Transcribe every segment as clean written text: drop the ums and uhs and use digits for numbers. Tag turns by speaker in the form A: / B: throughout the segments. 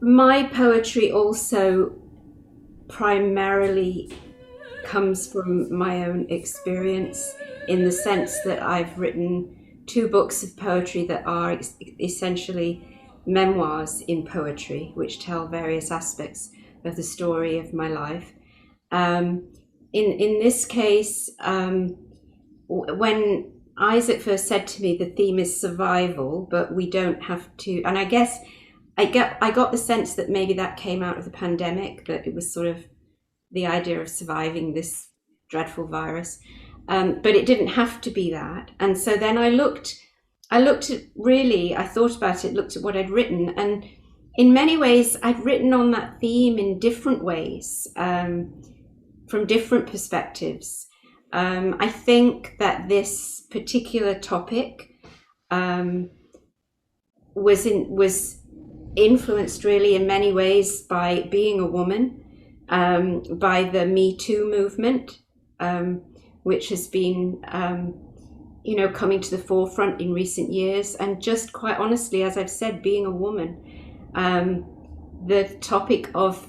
A: My poetry also primarily comes from my own experience, in the sense that I've written two books of poetry that are essentially memoirs in poetry, which tell various aspects of the story of my life. In this case, when Isaac first said to me the theme is survival, but we don't have to, and I guess I got the sense that maybe that came out of the pandemic, that it was sort of the idea of surviving this dreadful virus. But it didn't have to be that. And so then I looked at, really, I thought about it, looked at what I'd written, and in many ways I'd written on that theme in different ways, from different perspectives. I think that this particular topic was influenced really in many ways by being a woman, by the Me Too movement, which has been, coming to the forefront in recent years. And just quite honestly, as I've said, being a woman, the topic of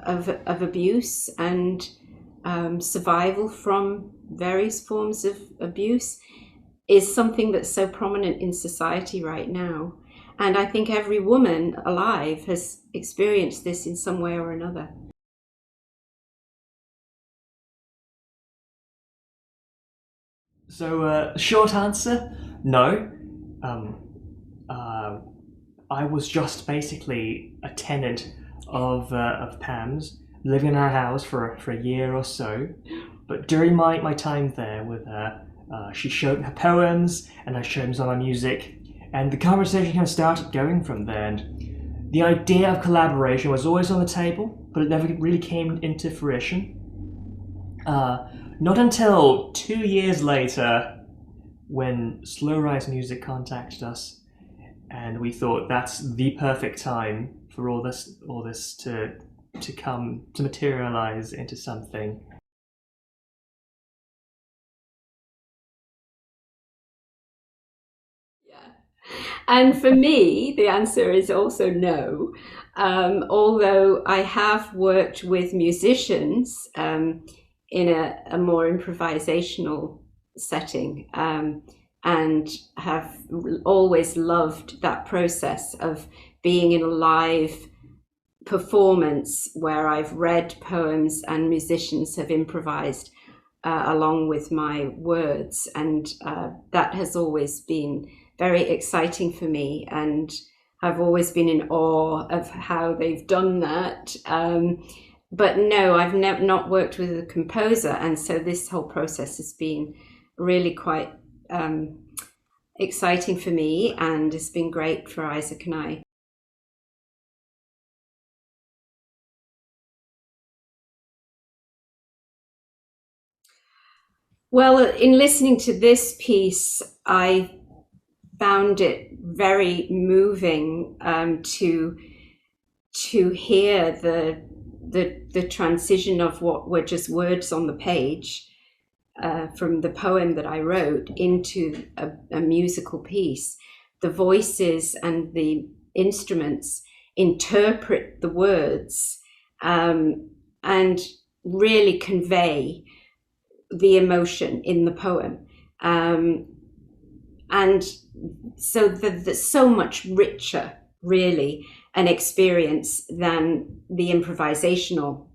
A: abuse and survival from various forms of abuse is something that's so prominent in society right now. And I think every woman alive has experienced this in some way or another.
B: So, short answer, no. Um, uh, I was just basically a tenant of Pam's, living in her house for a year or so. But during my time there with her, she showed me her poems and I showed me some of my music, and the conversation kind of started going from there. And the idea of collaboration was always on the table, but it never really came into fruition. Not until 2 years later, when Slow Rise Music contacted us, and we thought that's the perfect time for all this to come to materialize into something.
A: Yeah. And for me, the answer is also no. Although I have worked with musicians in a more improvisational setting, and have always loved that process of being in a live performance where I've read poems and musicians have improvised along with my words. And that has always been very exciting for me. And I've always been in awe of how they've done that. But no, I've not worked with a composer. And so this whole process has been really quite exciting for me, and it's been great for Isaac and I. Well, in listening to this piece, I found it very moving, to hear the transition of what were just words on the page, from the poem that I wrote into a musical piece. The voices and the instruments interpret the words, and really convey the emotion in the poem. And so that's so much richer, really, an experience than the improvisational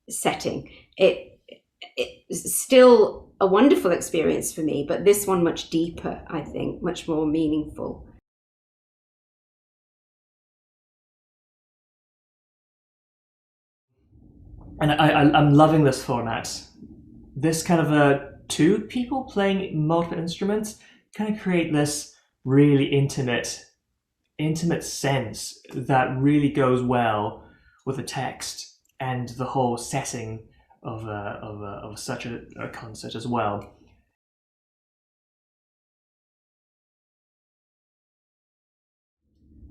A: setting. It's still a wonderful experience for me, but this one much deeper, I think, much more meaningful.
B: And I'm loving this format. This kind of two people playing multiple instruments kind of create this really intimate sense that really goes well with the text and the whole setting of such a concert as well.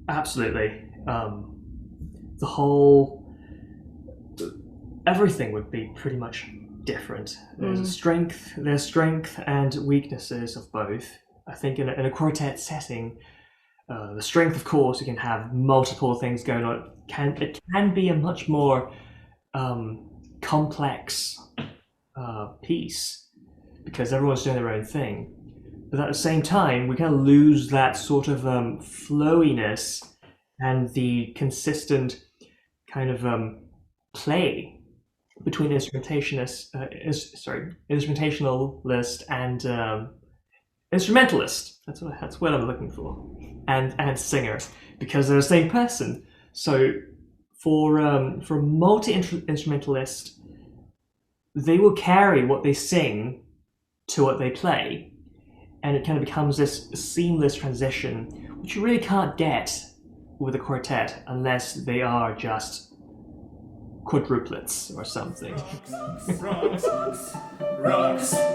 B: Absolutely. The whole everything would be pretty much different. There's strength and weaknesses of both. I think in a quartet setting, the strength, of course, you can have multiple things going on. It can be a much more complex piece because everyone's doing their own thing. But at the same time, we kind of lose that sort of flowiness and the consistent kind of play between instrumentalist and instrumentalist. That's what I'm looking for, and singer, because they're the same person. So for a multi-instrumentalist, they will carry what they sing to what they play, and it kind of becomes this seamless transition, which you really can't get with a quartet unless they are just quadruplets or something.
C: Rocks.